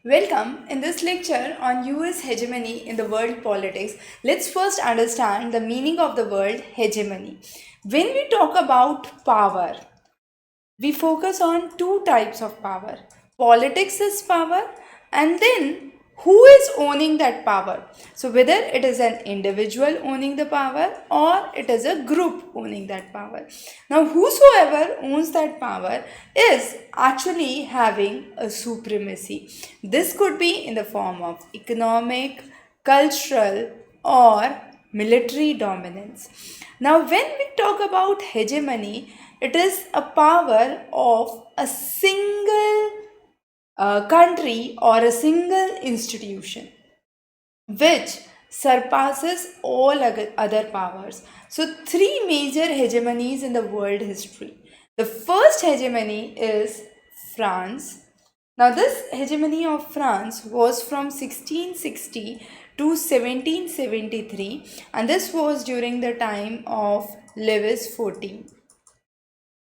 Welcome. In this lecture on US hegemony in the world politics, let's first understand the meaning of the word hegemony. When we talk about power, we focus on two types of power. Politics is power, and then who is owning that power. So whether it is an individual owning the power or it is a group owning that power. Now whosoever owns that power is actually having a supremacy. This could be in the form of economic, cultural, or military dominance. Now when we talk about hegemony, it is a power of a single country or a single institution which surpasses all other powers. So, three major hegemonies in the world history. The first hegemony is France. Now, this hegemony of France was from 1660 to 1773, and this was during the time of Louis XIV.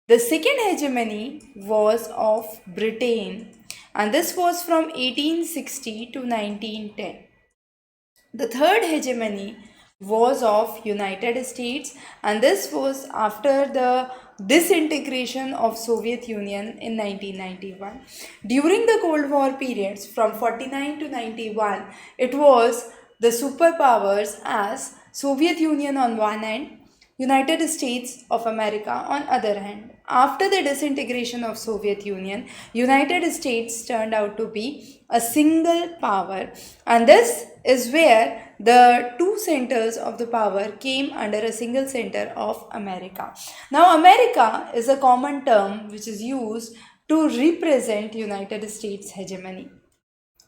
The second hegemony was of Britain, and this was from 1860 to 1910. The third hegemony was of United States, and this was after the disintegration of Soviet Union in 1991. During the Cold War periods from 49 to 91, it was the superpowers as Soviet Union on one end, United States of America on other hand. After the disintegration of Soviet Union, United States turned out to be a single power, and this is where the two centers of the power came under a single center of America. Now America is a common term which is used to represent United States hegemony.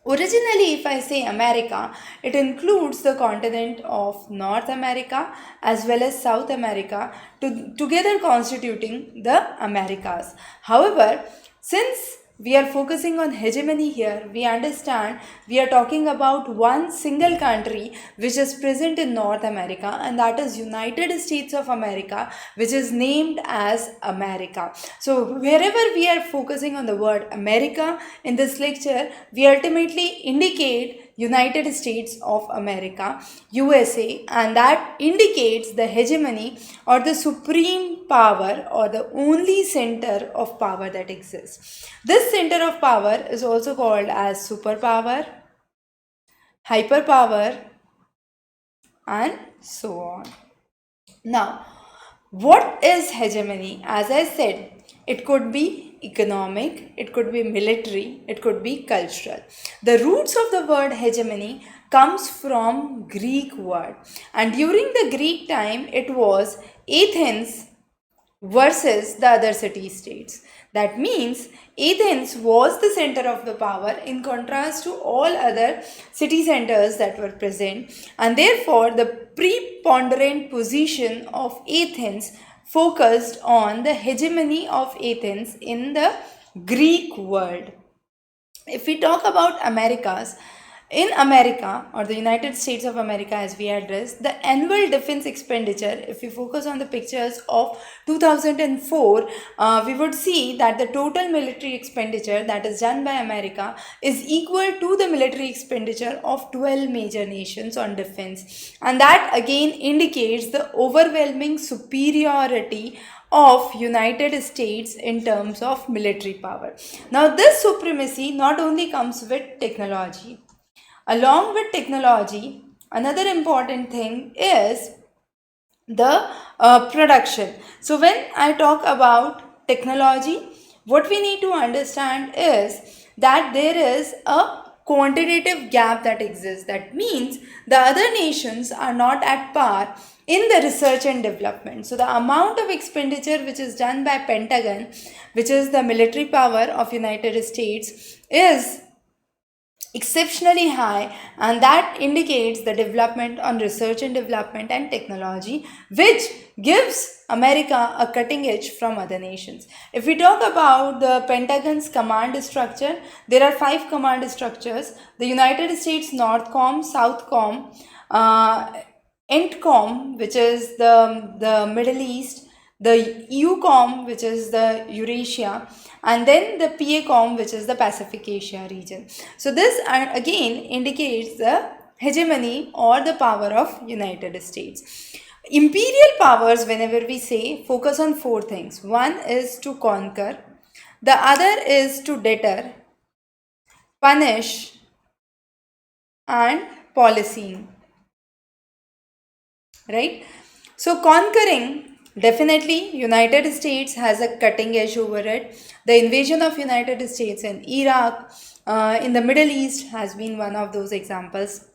Originally, if I say America, it includes the continent of North America as well as South America, together constituting the Americas. However, since we are focusing on hegemony here, we understand we are talking about one single country which is present in North America, and that is United States of America, which is named as America. So wherever we are focusing on the word America in this lecture, we ultimately indicate United States of America, USA, and that indicates the hegemony or the supreme power or the only center of power that exists. This center of power is also called as superpower, hyperpower, and so on. Now, what is hegemony? As I said, it could be economic, it could be military, it could be cultural. The roots of the word hegemony comes from Greek word, and during the Greek time it was Athens versus the other city states. That means Athens was the center of the power in contrast to all other city centers that were present, and therefore the preponderant position of Athens focused on the hegemony of Athens in the Greek world. If we talk about Americas, in America or the United States of America, as we address, the annual defense expenditure, if we focus on the pictures of 2004, we would see that the total military expenditure that is done by America is equal to the military expenditure of 12 major nations on defense. And that again indicates the overwhelming superiority of United States in terms of military power. Now this supremacy not only comes with technology. Along with technology, another important thing is the production. So when I talk about technology, what we need to understand is that there is a quantitative gap that exists. That means the other nations are not at par in the research and development. So the amount of expenditure which is done by Pentagon, which is the military power of United States, is exceptionally high, and that indicates the development on research and development and technology, which gives America a cutting edge from other nations. If we talk about the Pentagon's command structure, there are 5 command structures: the United States Northcom, Southcom, ENTCOM, which is the Middle East, the EUCOM, which is the Eurasia, and then the PACOM, which is the Pacific Asia region. So this again indicates the hegemony or the power of United States. Imperial powers, whenever we say, focus on four things. One is to conquer, the other is to deter, punish, and policing. Right? So conquering, definitely United States has a cutting edge over it. The invasion of United States in Iraq, in the Middle East has been one of those examples.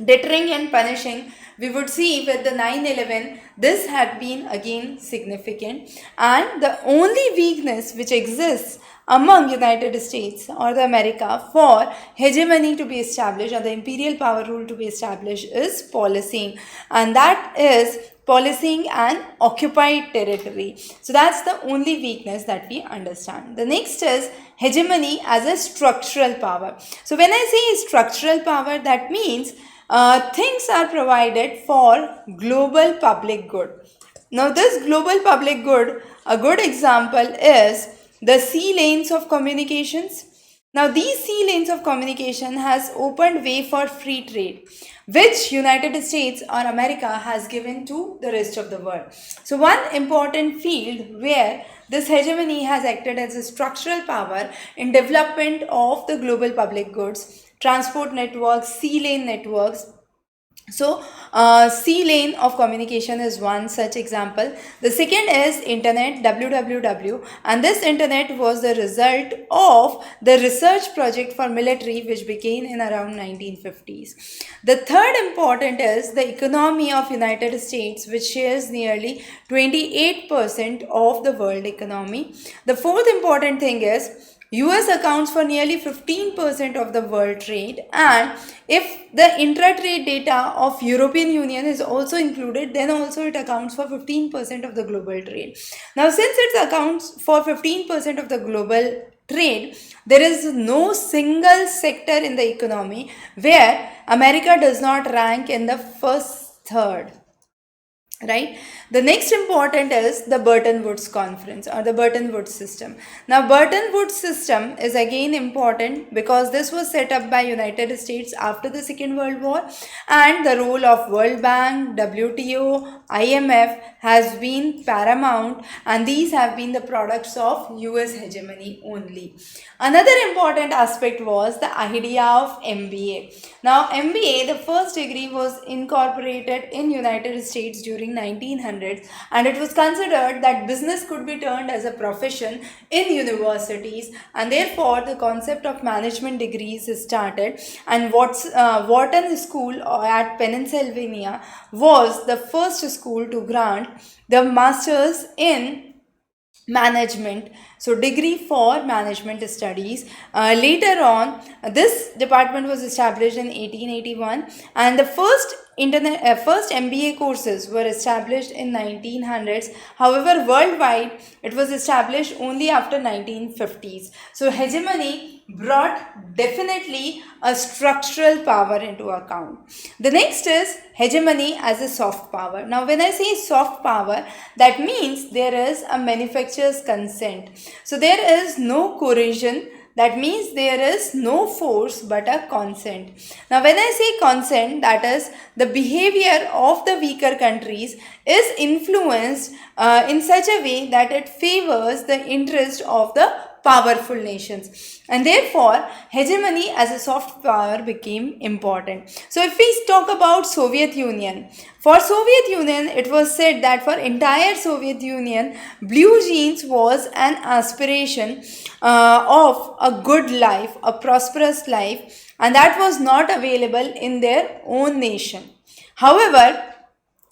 Deterring and punishing, we would see with the 9/11, this had been again significant, and the only weakness which exists among United States or the America for hegemony to be established or the imperial power rule to be established is policing, and that is policing an occupied territory. So that's the only weakness that we understand. The next is hegemony as a structural power. So when I say structural power, that means things are provided for global public good. Now this global public good, a good example is the sea lanes of communications. Now these sea lanes of communication has opened way for free trade, which United States or America has given to the rest of the world. So one important field where this hegemony has acted as a structural power in development of the global public goods, transport networks, sea lane networks. So sea lane of communication is one such example. The second is internet, www, and this internet was the result of the research project for military which began in around 1950s. The third important is the economy of United States, which shares nearly 28% of the world economy. The fourth important thing is US accounts for nearly 15% of the world trade, and if the intra-trade data of European Union is also included, then also it accounts for 15% of the global trade. Now since it accounts for 15% of the global trade, there is no single sector in the economy where America does not rank in the first third. Right. The next important is the Bretton Woods Conference or the Bretton Woods system. Now Bretton Woods system is again important because this was set up by United States after the Second World War, and the role of World Bank, WTO, IMF has been paramount, and these have been the products of US hegemony only. Another important aspect was the idea of MBA. Now MBA, the first degree, was incorporated in United States during 1900s, and it was considered that business could be turned as a profession in universities, and therefore the concept of management degrees started, and Wharton School at Pennsylvania was the first school to grant the masters in management, so degree for management studies. Later on, this department was established in 1881, and the first MBA courses were established in 1900s. However, worldwide it was established only after 1950s. So hegemony brought definitely a structural power into account. The next is hegemony as a soft power. Now when I say soft power, that means there is a manufacturer's consent. So there is no coercion. That means there is no force but a consent. Now when I say consent, that is the behavior of the weaker countries is influenced in such a way that it favors the interest of the powerful nations, and therefore hegemony as a soft power became important. So if we talk about Soviet Union, for Soviet Union it was said that for entire Soviet Union, blue jeans was an aspiration of a good life, a prosperous life, and that was not available in their own nation. However,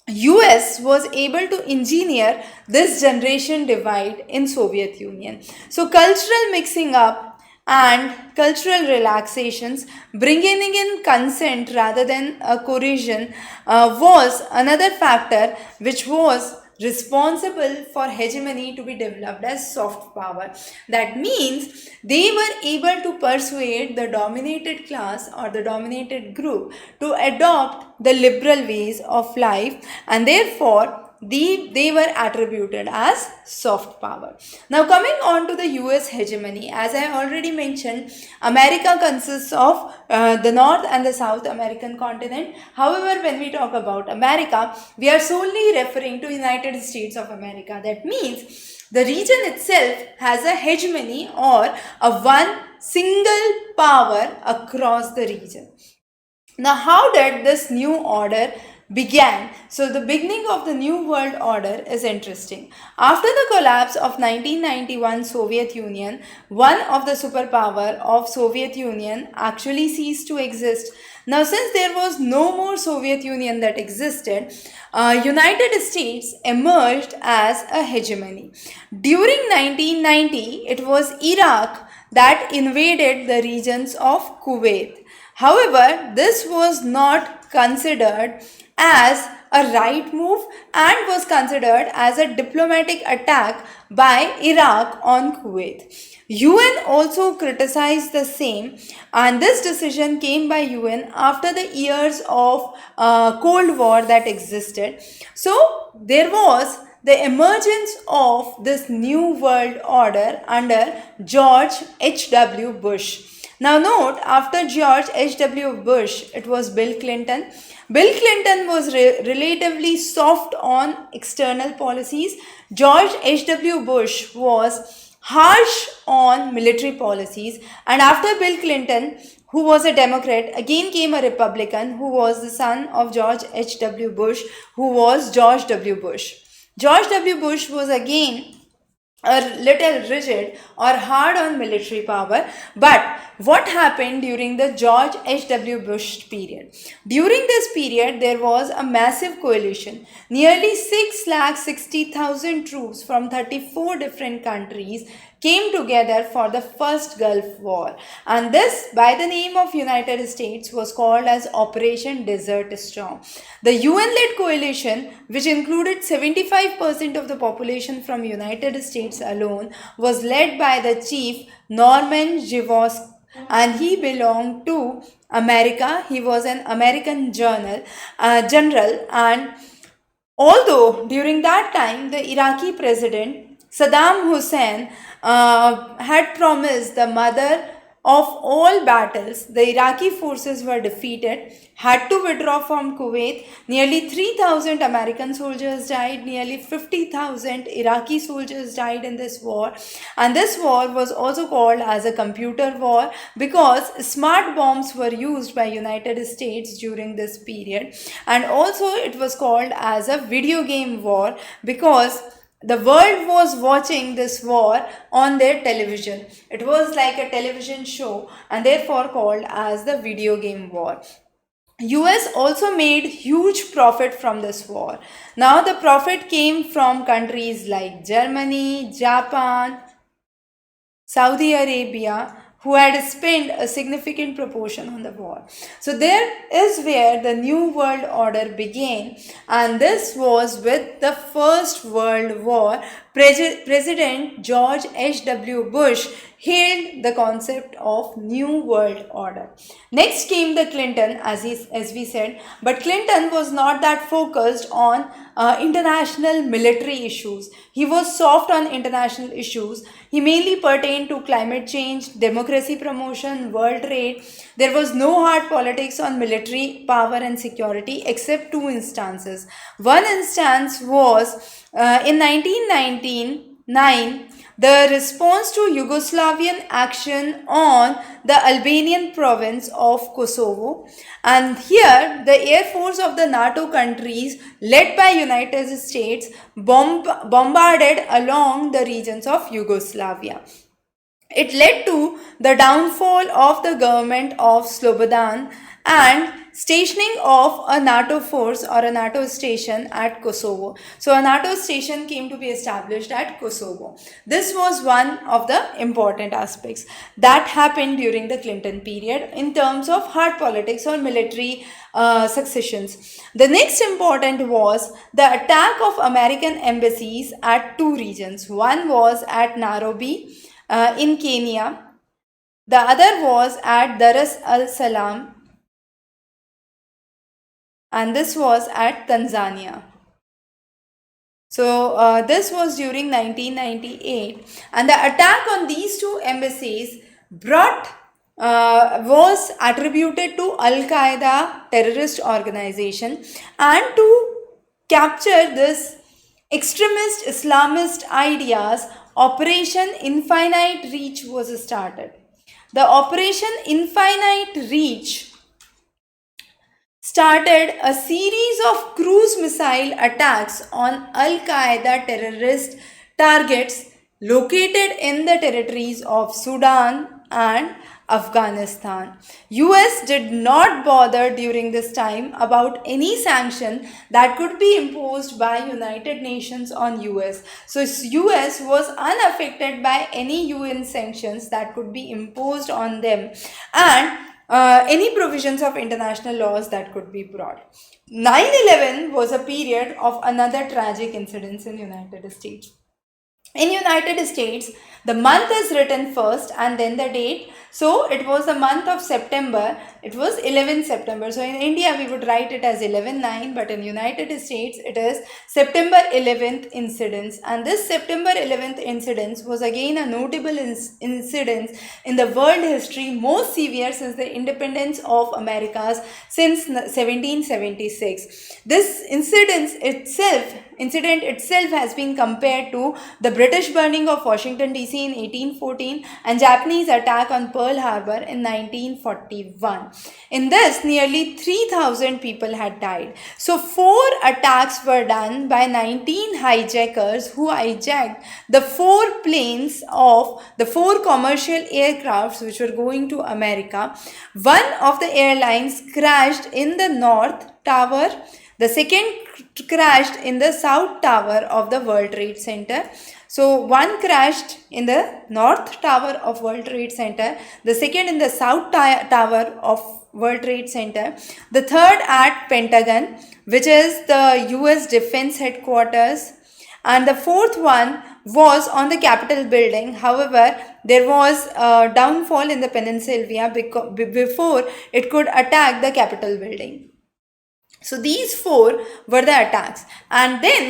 US was able to engineer this generation divide in Soviet Union. So cultural mixing up and cultural relaxations, bringing in consent rather than a coercion, was another factor which was responsible for hegemony to be developed as soft power. That means they were able to persuade the dominated class or the dominated group to adopt the liberal ways of life, and therefore they were attributed as soft power. Now coming on to the US hegemony, as I already mentioned, America consists of the North and the South American continent. However, when we talk about America, we are solely referring to United States of America. That means the region itself has a hegemony or a one single power across the region. Now, how did this new order began? So, the beginning of the new world order is interesting. After the collapse of 1991 Soviet Union, one of the superpower of Soviet Union actually ceased to exist. Now, since there was no more Soviet Union that existed, United States emerged as a hegemony. During 1990, it was Iraq that invaded the regions of Kuwait. However, this was not considered as a right move and was considered as a diplomatic attack by Iraq on Kuwait. UN also criticized the same, and this decision came by UN after the years of Cold War that existed. So there was the emergence of this new world order under George H.W. Bush. Now note, after George H.W. Bush, it was Bill Clinton. Bill Clinton was relatively soft on external policies. George H.W. Bush was harsh on military policies. And after Bill Clinton, who was a Democrat, again came a Republican who was the son of George H.W. Bush, who was George W. Bush. George W. Bush was again a little rigid or hard on military power. But what happened during the George H.W. Bush period? During this period, there was a massive coalition. Nearly 660,000 troops from 34 different countries came together for the first Gulf War, and this, by the name of United States, was called as Operation Desert Storm. The UN-led coalition, which included 75% of the population from United States alone, was led by the chief Norman Givos, and he belonged to America. He was an American general, and although during that time the Iraqi president Saddam Hussein had promised the mother of all battles, the Iraqi forces were defeated, had to withdraw from Kuwait. Nearly 3,000 American soldiers died, nearly 50,000 Iraqi soldiers died in this war. And this war was also called as a computer war because smart bombs were used by United States during this period. And also it was called as a video game war because the world was watching this war on their television. It was like a television show and therefore called as the video game war. US also made huge profit from this war. Now the profit came from countries like Germany, Japan, Saudi Arabia, who had spent a significant proportion on the war. So there is where the New World Order began, and this was with the First World War. President George H.W. Bush hailed the concept of New World Order. Next came the Clinton, as we said, but Clinton was not that focused on international military issues. He was soft on international issues. He mainly pertained to climate change, democracy promotion, world trade. There was no hard politics on military power and security except two instances. One instance was in 1999, the response to Yugoslavian action on the Albanian province of Kosovo, and here the air force of the NATO countries led by United States bombarded along the regions of Yugoslavia. It led to the downfall of the government of Slobodan and stationing of a NATO force or a NATO station at Kosovo. So a NATO station came to be established at Kosovo. This was one of the important aspects that happened during the Clinton period in terms of hard politics or military successions. The next important was the attack of American embassies at two regions. One was at Nairobi in Kenya. The other was at Dar es Salaam, and this was at Tanzania. So this was during 1998, and the attack on these two embassies was attributed to Al Qaeda terrorist organization, and to capture this extremist Islamist ideas, Operation Infinite Reach was started. The Operation Infinite Reach started a series of cruise missile attacks on Al Qaeda terrorist targets located in the territories of Sudan and Afghanistan. US did not bother during this time about any sanction that could be imposed by United Nations on US. So US was unaffected by any UN sanctions that could be imposed on them, and any provisions of international laws that could be brought. 9/11 was a period of another tragic incident in United States. In United States, the month is written first and then the date. So it was the month of September. It was 11 September. So in India, we would write it as 11/9, but in United States, it is September 11th incidents. And this September 11th incidents was again a notable incident in the world history, most severe since the independence of Americas since 1776. This incident itself has been compared to the British burning of Washington DC in 1814 and Japanese attack on Pearl Harbor in 1941. In this, nearly 3,000 people had died. So 4 attacks were done by 19 hijackers who hijacked the 4 planes of the 4 commercial aircrafts which were going to America. One of the airlines crashed in the North Tower. The second crashed in the South Tower of the World Trade Center. So one crashed in the North Tower of World Trade Center, the second in the South Tower of World Trade Center, the third at Pentagon, which is the US Defense Headquarters, and the fourth one was on the Capitol building. However, there was a downfall in the Peninsula before it could attack the Capitol building. So these 4 were the attacks. And then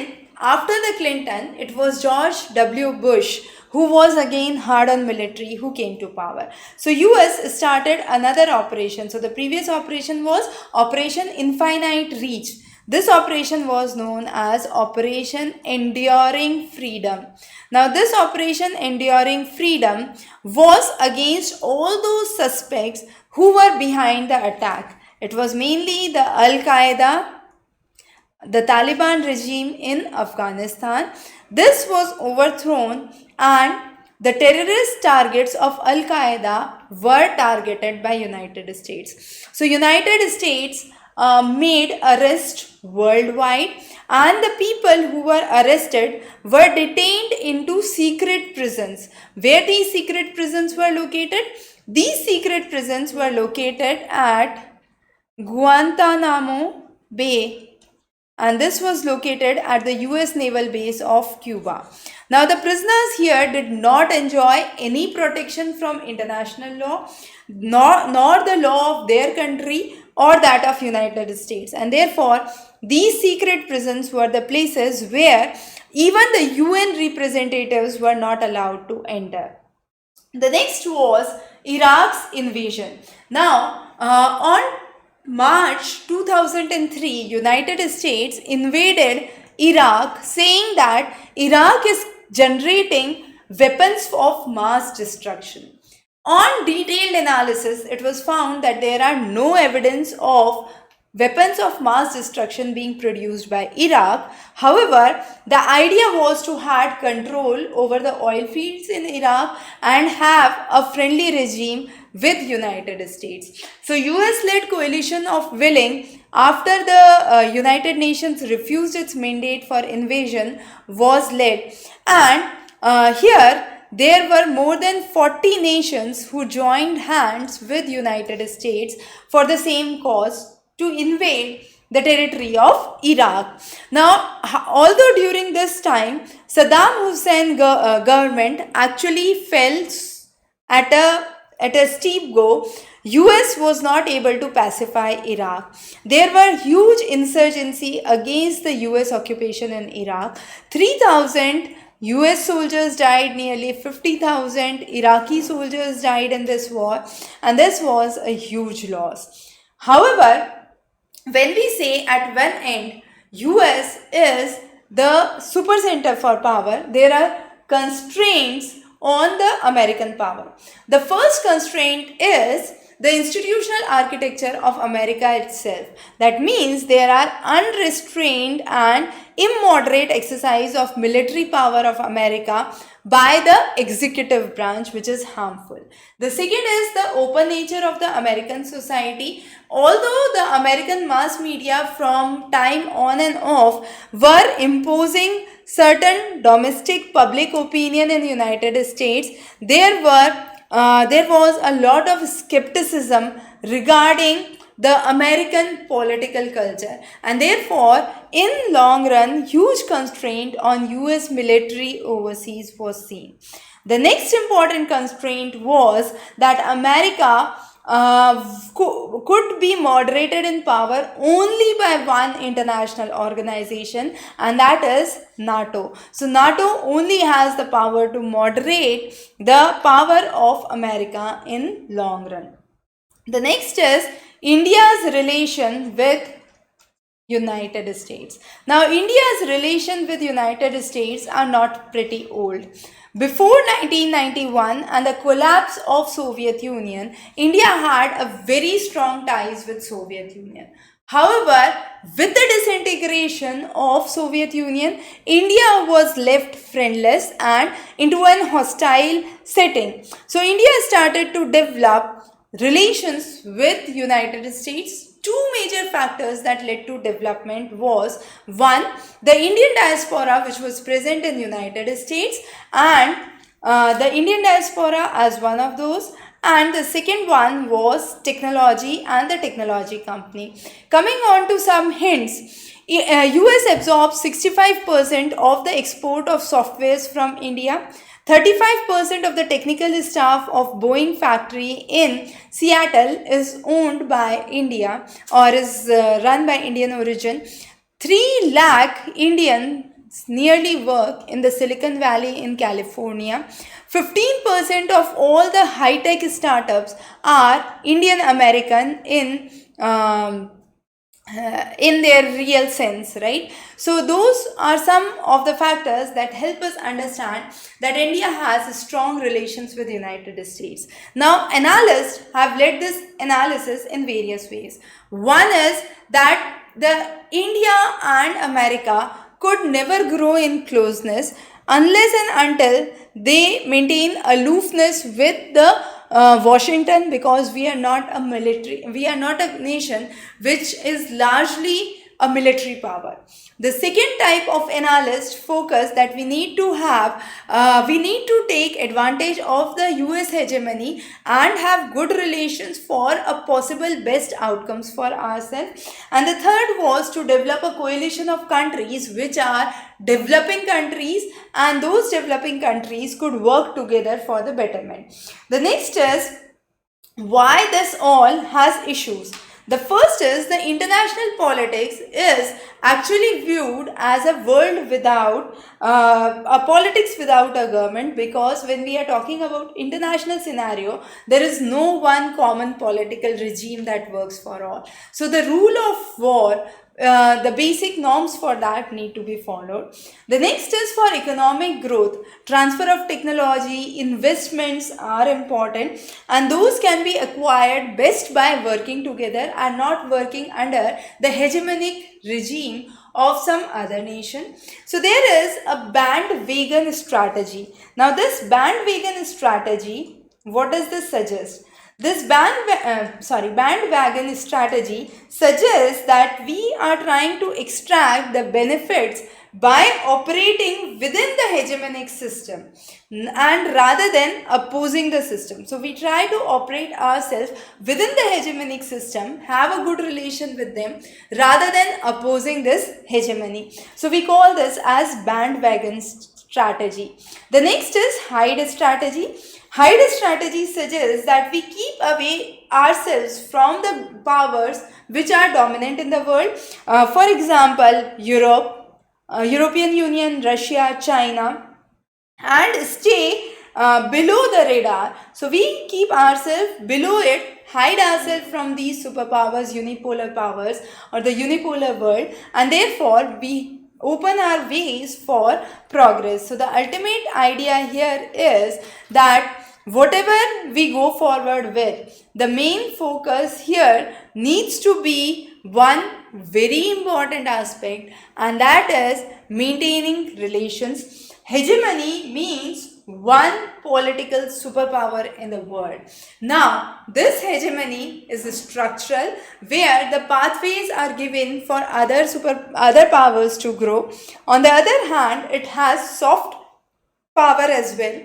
after the Clinton, it was George W. Bush who was again hard on military, who came to power. So US started another operation. So the previous operation was Operation Infinite Reach. This operation was known as Operation Enduring Freedom. Now this Operation Enduring Freedom was against all those suspects who were behind the attack. It was mainly the Al Qaeda, the Taliban regime in Afghanistan. This was overthrown and the terrorist targets of Al Qaeda were targeted by United States. So United States made arrests worldwide, and the people who were arrested were detained into secret prisons. Where these secret prisons were located? These secret prisons were located at Guantanamo Bay, and this was located at the US naval base of Cuba. Now the prisoners here did not enjoy any protection from international law, nor the law of their country or that of United States, and therefore these secret prisons were the places where even the UN representatives were not allowed to enter. The next was Iraq's invasion. Now on March 2003, United States invaded Iraq, saying that Iraq is generating weapons of mass destruction. On detailed analysis, it was found that there are no evidence of weapons of mass destruction being produced by Iraq. However, the idea was to have control over the oil fields in Iraq and have a friendly regime with United States. So US-led coalition of willing, after the United Nations refused its mandate for invasion, was led, and here there were more than 40 nations who joined hands with United States for the same cause, to invade the territory of Iraq. Now, although during this time Saddam Hussein government actually fell at a steep go, US was not able to pacify Iraq. There were huge insurgency against the US occupation in Iraq. 3,000 US soldiers died, nearly 50,000 Iraqi soldiers died in this war, and this was a huge loss. However, when we say at one end US is the supercenter for power, there are constraints on the American power. The first constraint is the institutional architecture of America itself. That means there are unrestrained and immoderate exercise of military power of America by the executive branch, which is harmful. The second is the open nature of the American society. Although the American mass media from time on and off were imposing certain domestic public opinion in the United States, there was a lot of skepticism regarding the American political culture, and therefore in long run huge constraint on US military overseas was seen. The next important constraint was that America could be moderated in power only by one international organization, and that is NATO. So NATO only has the power to moderate the power of America in long run. The next is India's relation with United States. Now, India's relation with United States are not pretty old. Before 1991 and the collapse of Soviet Union, India had a very strong ties with Soviet Union. However, with the disintegration of Soviet Union, India was left friendless and into an hostile setting. So India started to develop relations with United States. Two major factors that led to development was one, the Indian diaspora which was present in United States, and the Indian diaspora as one of those, and the second one was technology and the technology company. Coming on to some hints, US absorbs 65% of the export of softwares from India. 35% of the technical staff of Boeing factory in Seattle is owned by India or is run by Indian origin. 3 lakh Indians nearly work in the Silicon Valley in California. 15% of all the high-tech startups are Indian American in their real sense, right? So those are some of the factors that help us understand that India has strong relations with the United States. Now, analysts have led this analysis in various ways. One is that the India and America could never grow in closeness unless and until they maintain aloofness with the Washington, because we are not a nation which is largely a military power. The second type of analyst focus that we need to take advantage of the US hegemony and have good relations for a possible best outcomes for ourselves. And the third was to develop a coalition of countries which are developing countries, and those developing countries could work together for the betterment. The next is why this all has issues. The first is the international politics is actually viewed as a world without a politics without a government, because when we are talking about international scenario, there is no one common political regime that works for all. So the rule of war, the basic norms for that need to be followed. The next is for economic growth. Transfer of technology, investments are important, and those can be acquired best by working together and not working under the hegemonic regime of some other nation. So there is a bandwagon strategy. Now this bandwagon strategy, what does this suggest? This bandwagon strategy suggests that we are trying to extract the benefits by operating within the hegemonic system and rather than opposing the system. So we try to operate ourselves within the hegemonic system, have a good relation with them rather than opposing this hegemony. So we call this as bandwagon strategy. The next is hide strategy. Hide strategy suggests that we keep away ourselves from the powers which are dominant in the world. For example, European Union, Russia, China, and stay below the radar. So we keep ourselves below it, hide ourselves from these superpowers, unipolar powers, or the unipolar world, and therefore we open our ways for progress. So the ultimate idea here is that whatever we go forward with, the main focus here needs to be one very important aspect, and that is maintaining relations. Hegemony means one political superpower in the world. Now, this hegemony is structural, where the pathways are given for other powers to grow. On the other hand, it has soft power as well.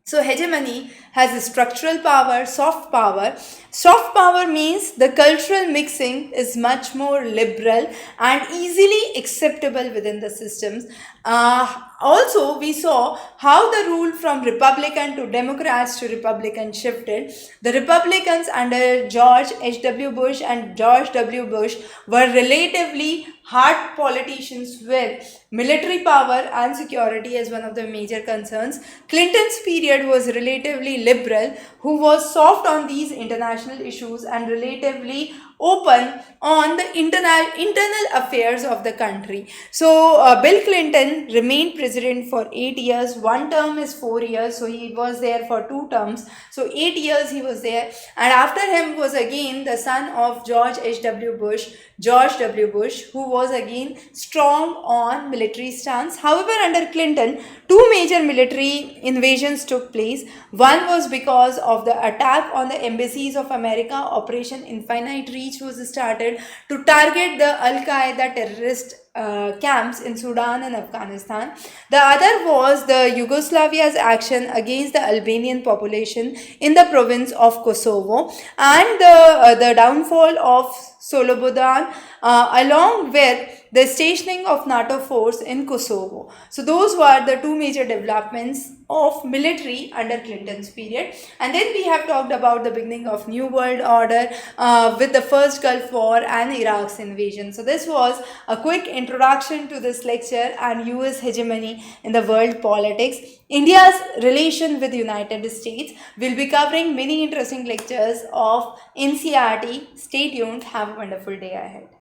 So hegemony has a structural power, soft power. Soft power means the cultural mixing is much more liberal and easily acceptable within the systems. Also, we saw how the rule from Republican to Democrats to Republican shifted. The Republicans under George H.W. Bush and George W. Bush were relatively hard politicians with military power and security as one of the major concerns. Clinton's period was relatively liberal, who was soft on these international issues and relatively open on the internal affairs of the country. So Bill Clinton remained president for 8 years. One term is 4 years, so he was there for 2 terms. So 8 years he was there, and after him was again the son of George H.W. Bush, George W. Bush, who was again strong on military stance. However, under Clinton, 2 major military invasions took place. One was because of the attack on the embassies of America. Operation Infinite Reach was started to target the Al-Qaeda terrorist camps in Sudan and Afghanistan. The other was the Yugoslavia's action against the Albanian population in the province of Kosovo, and the downfall of Slobodan, along with the stationing of NATO force in Kosovo. So those were the 2 major developments of military under Clinton's period. And then we have talked about the beginning of New World Order with the first Gulf War and Iraq's invasion. So this was a quick introduction to this lecture and US hegemony in the world politics. India's relation with United States. Will be covering many interesting lectures of NCERT. Stay tuned. Have a wonderful day ahead.